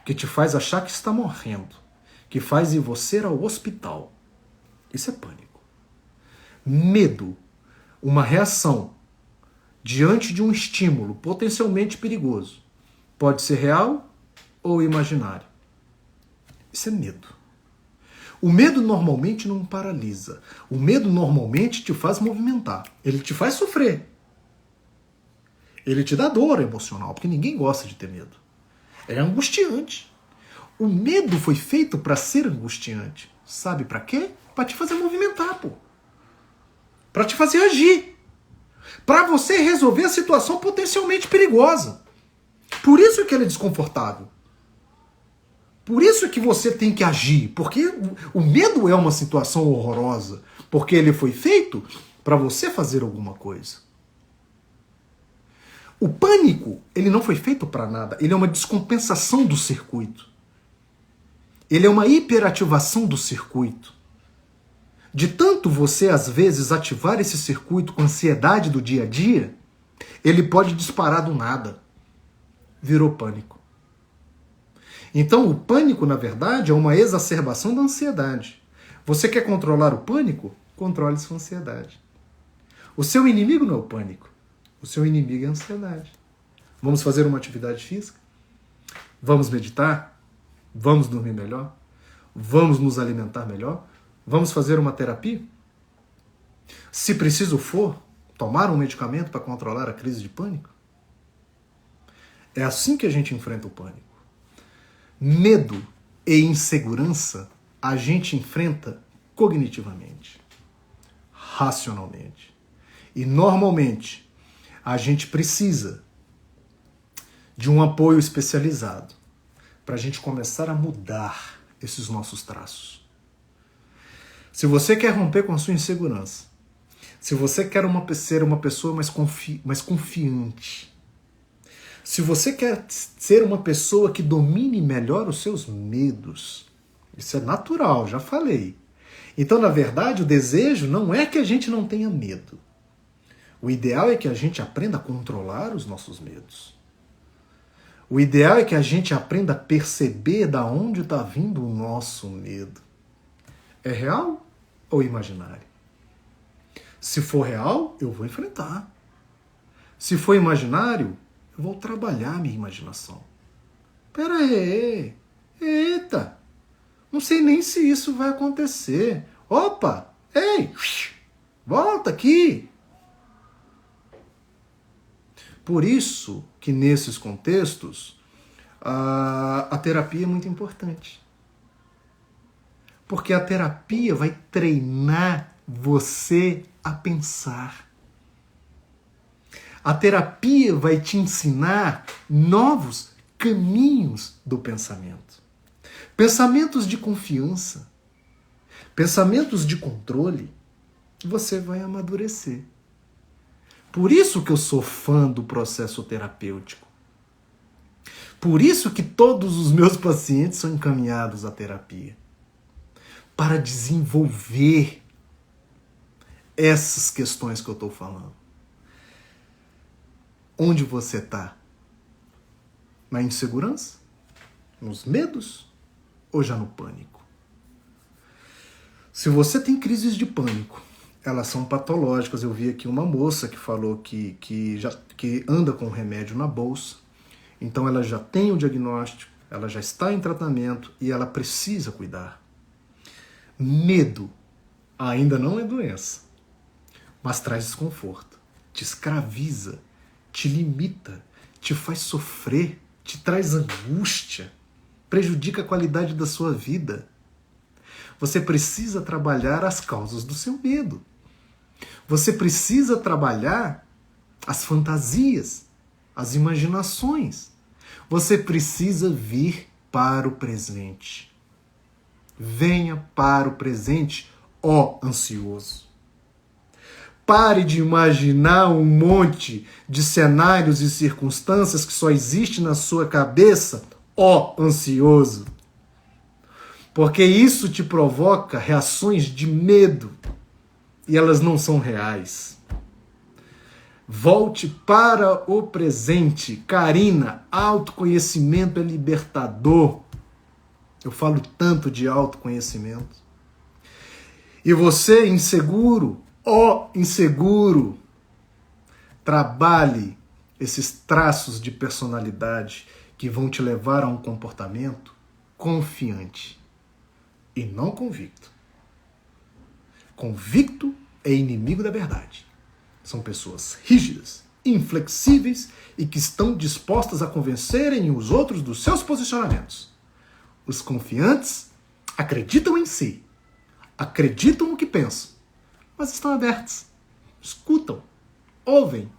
que te faz achar que está morrendo, que faz ir você ao hospital. Isso é pânico. Medo, uma reação diante de um estímulo potencialmente perigoso, pode ser real ou imaginário. Isso é medo. O medo normalmente não paralisa. O medo normalmente te faz movimentar. Ele te faz sofrer. Ele te dá dor emocional, porque ninguém gosta de ter medo. É angustiante. O medo foi feito para ser angustiante. Sabe para quê? Para te fazer movimentar, pô. Para te fazer agir. Para você resolver a situação potencialmente perigosa. Por isso que ele é desconfortável. Por isso que você tem que agir, porque o medo é uma situação horrorosa, porque ele foi feito para você fazer alguma coisa. O pânico, ele não foi feito para nada, ele é uma descompensação do circuito. Ele é uma hiperativação do circuito. De tanto você, às vezes, ativar esse circuito com ansiedade do dia a dia, ele pode disparar do nada. Virou pânico. Então, o pânico, na verdade, é uma exacerbação da ansiedade. Você quer controlar o pânico? Controle sua ansiedade. O seu inimigo não é o pânico. O seu inimigo é a ansiedade. Vamos fazer uma atividade física? Vamos meditar? Vamos dormir melhor? Vamos nos alimentar melhor? Vamos fazer uma terapia? Se preciso for, tomar um medicamento para controlar a crise de pânico? É assim que a gente enfrenta o pânico. Medo e insegurança a gente enfrenta cognitivamente, racionalmente. E normalmente a gente precisa de um apoio especializado para a gente começar a mudar esses nossos traços. Se você quer romper com a sua insegurança, se você quer ser uma pessoa mais confiante, se você quer ser uma pessoa que domine melhor os seus medos, isso é natural, já falei. Então, na verdade, o desejo não é que a gente não tenha medo. O ideal é que a gente aprenda a controlar os nossos medos. O ideal é que a gente aprenda a perceber da onde está vindo o nosso medo. É real ou imaginário? Se for real, eu vou enfrentar. Se for imaginário, eu vou trabalhar a minha imaginação. Pera aí, eita, não sei nem se isso vai acontecer. Opa, ei, volta aqui. Por isso que nesses contextos, a terapia é muito importante. Porque a terapia vai treinar você a pensar. A terapia vai te ensinar novos caminhos do pensamento. Pensamentos de confiança, pensamentos de controle, você vai amadurecer. Por isso que eu sou fã do processo terapêutico. Por isso que todos os meus pacientes são encaminhados à terapia. Para desenvolver essas questões que eu estou falando. Onde você está? Na insegurança? Nos medos? Ou já no pânico? Se você tem crises de pânico, elas são patológicas. Eu vi aqui uma moça que falou que anda com remédio na bolsa. Então ela já tem o diagnóstico, ela já está em tratamento e ela precisa cuidar. Medo ainda não é doença, mas traz desconforto, te escraviza, te limita, te faz sofrer, te traz angústia, prejudica a qualidade da sua vida. Você precisa trabalhar as causas do seu medo. Você precisa trabalhar as fantasias, as imaginações. Você precisa vir para o presente. Venha para o presente, ó ansioso. Pare de imaginar um monte de cenários e circunstâncias que só existem na sua cabeça, ó ansioso. Porque isso te provoca reações de medo e elas não são reais. Volte para o presente. Karina, autoconhecimento é libertador. Eu falo tanto de autoconhecimento. E você, inseguro, ó inseguro, trabalhe esses traços de personalidade que vão te levar a um comportamento confiante e não convicto. Convicto é inimigo da verdade. São pessoas rígidas, inflexíveis e que estão dispostas a convencerem os outros dos seus posicionamentos. Os confiantes acreditam em si, acreditam no que pensam, mas estão abertos, escutam, ouvem,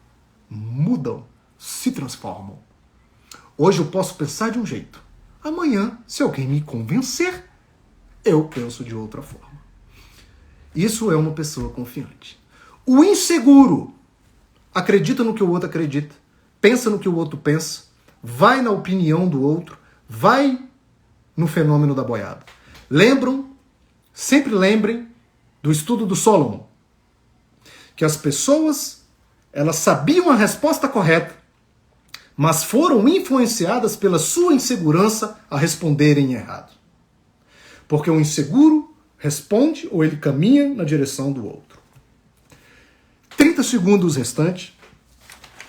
mudam, se transformam. Hoje eu posso pensar de um jeito. Amanhã, se alguém me convencer, eu penso de outra forma. Isso é uma pessoa confiante. O inseguro acredita no que o outro acredita, pensa no que o outro pensa, vai na opinião do outro, vai no fenômeno da boiada. Sempre lembrem do estudo do Solomon, que as pessoas, elas sabiam a resposta correta, mas foram influenciadas pela sua insegurança a responderem errado. Porque o inseguro responde ou ele caminha na direção do outro. 30 segundos restantes.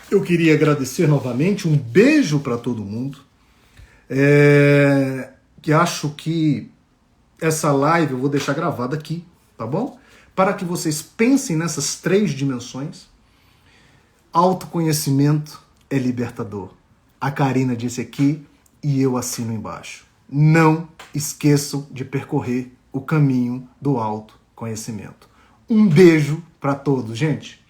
Eu queria agradecer novamente, um beijo para todo mundo. Que acho que essa live eu vou deixar gravada aqui, tá bom? Para que vocês pensem nessas 3 dimensões. Autoconhecimento é libertador. A Karina disse aqui e eu assino embaixo. Não esqueçam de percorrer o caminho do autoconhecimento. Um beijo para todos, gente.